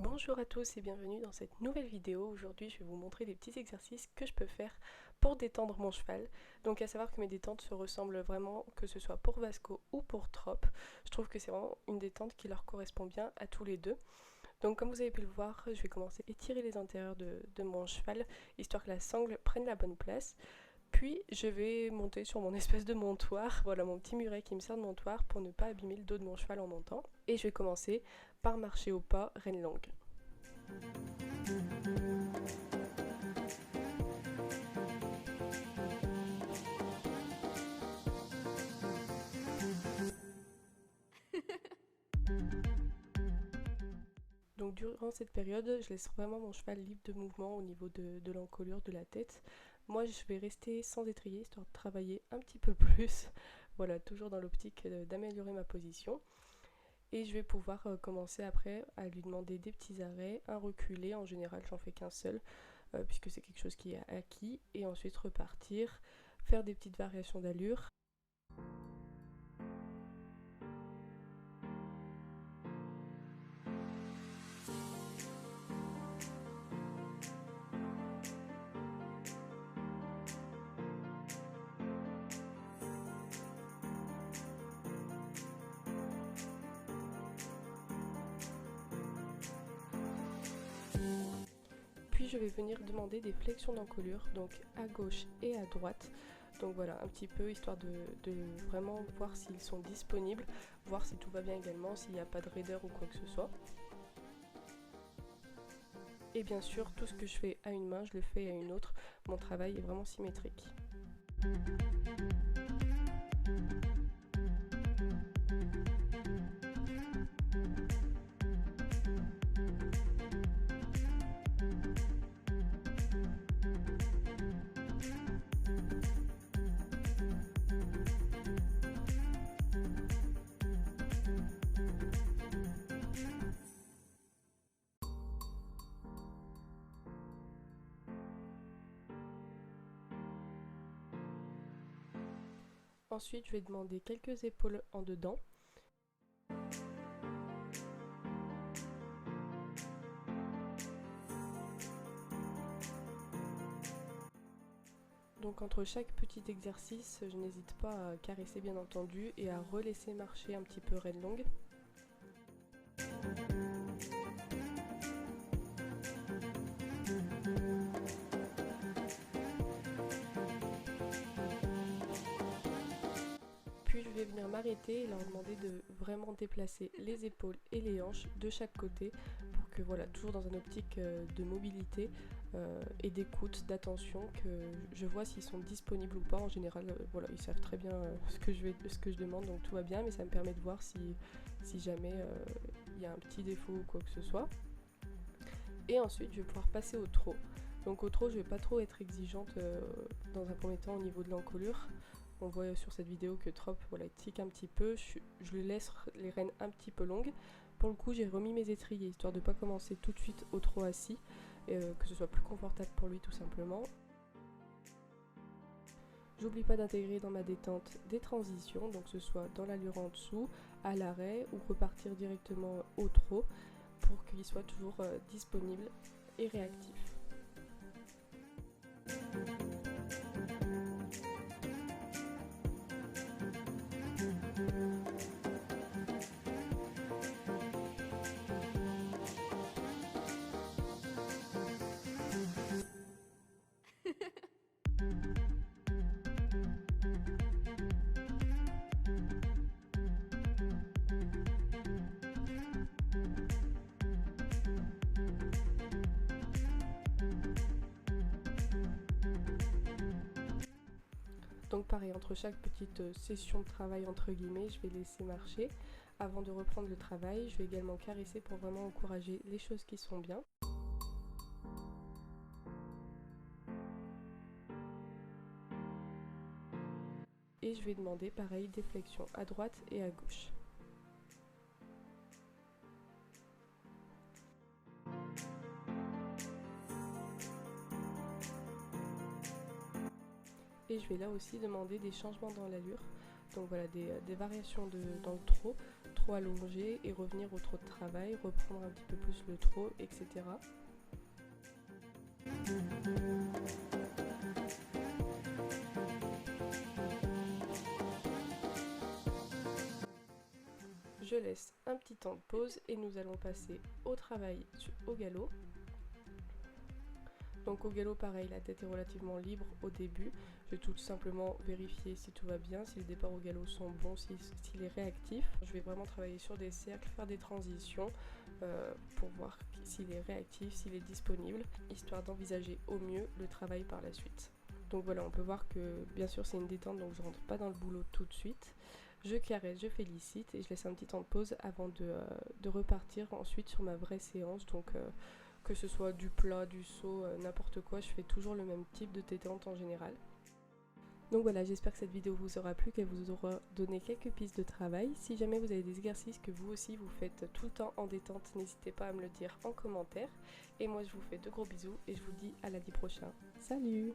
Bonjour à tous et bienvenue dans cette nouvelle vidéo. Aujourd'hui je vais vous montrer des petits exercices que je peux faire pour détendre mon cheval. Donc à savoir que mes détentes se ressemblent vraiment, que ce soit pour Vasco ou pour Trop. Je trouve que c'est vraiment une détente qui leur correspond bien à tous les deux. Donc comme vous avez pu le voir, je vais commencer à étirer les intérieurs de mon cheval, histoire que la sangle prenne la bonne place. Puis je vais monter sur mon espèce de montoir, voilà mon petit muret qui me sert de montoir pour ne pas abîmer le dos de mon cheval en montant. Et je vais commencer par marcher au pas reine longue. Donc durant cette période, je laisse vraiment mon cheval libre de mouvement au niveau de l'encolure de la tête. Moi, je vais rester sans étrier, histoire de travailler un petit peu plus. Voilà, toujours dans l'optique d'améliorer ma position. Et je vais pouvoir commencer après à lui demander des petits arrêts, un reculé, en général j'en fais qu'un seul, puisque c'est quelque chose qui est acquis. Et ensuite repartir, faire des petites variations d'allure. Puis je vais venir demander des flexions d'encolure, donc à gauche et à droite. Donc voilà, un petit peu histoire de vraiment voir s'ils sont disponibles, voir si tout va bien également, s'il n'y a pas de raideur ou quoi que ce soit. Et bien sûr, tout ce que je fais à une main, je le fais à une autre. Mon travail est vraiment symétrique. Ensuite, je vais demander quelques épaules en dedans. Donc entre chaque petit exercice, je n'hésite pas à caresser bien entendu et à relaisser marcher un petit peu reine longue. Puis je vais venir m'arrêter et leur demander de vraiment déplacer les épaules et les hanches de chaque côté pour que voilà, toujours dans une optique de mobilité et d'écoute, d'attention, que je vois s'ils sont disponibles ou pas. En général, voilà, ils savent très bien ce que je demande, donc tout va bien, mais ça me permet de voir si jamais il y a un petit défaut ou quoi que ce soit. Et ensuite, je vais pouvoir passer au trot. Donc au trot, je vais pas trop être exigeante dans un premier temps au niveau de l'encolure. On voit sur cette vidéo que Trop, voilà, tique un petit peu. Je lui laisse les rênes un petit peu longues. Pour le coup, j'ai remis mes étriers, histoire de ne pas commencer tout de suite au trot assis, que ce soit plus confortable pour lui tout simplement. J'oublie pas d'intégrer dans ma détente des transitions, donc que ce soit dans l'allure en dessous, à l'arrêt, ou repartir directement au trot, pour qu'il soit toujours disponible et réactif. Donc pareil, entre chaque petite session de travail entre guillemets, je vais laisser marcher. Avant de reprendre le travail, je vais également caresser pour vraiment encourager les choses qui sont bien. Et je vais demander pareil des flexions à droite et à gauche. Et je vais là aussi demander des changements dans l'allure. Donc voilà, des variations dans le trot trop allonger et revenir au trop de travail, reprendre un petit peu plus le trop, etc. Je laisse un petit temps de pause et nous allons passer au travail au galop. Donc au galop pareil, la tête est relativement libre au début. Je vais tout simplement vérifier si tout va bien, si les départs au galop sont bons, s'il est réactif. Je vais vraiment travailler sur des cercles, faire des transitions pour voir s'il est réactif, s'il est disponible, histoire d'envisager au mieux le travail par la suite. Donc voilà, on peut voir que bien sûr c'est une détente, donc je rentre pas dans le boulot tout de suite. Je caresse, je félicite et je laisse un petit temps de pause avant de repartir ensuite sur ma vraie séance. Donc que ce soit du plat, du saut, n'importe quoi, je fais toujours le même type de détente en général. Donc voilà, j'espère que cette vidéo vous aura plu, qu'elle vous aura donné quelques pistes de travail. Si jamais vous avez des exercices que vous aussi vous faites tout le temps en détente, n'hésitez pas à me le dire en commentaire. Et moi je vous fais de gros bisous et je vous dis à lundi prochain. Salut!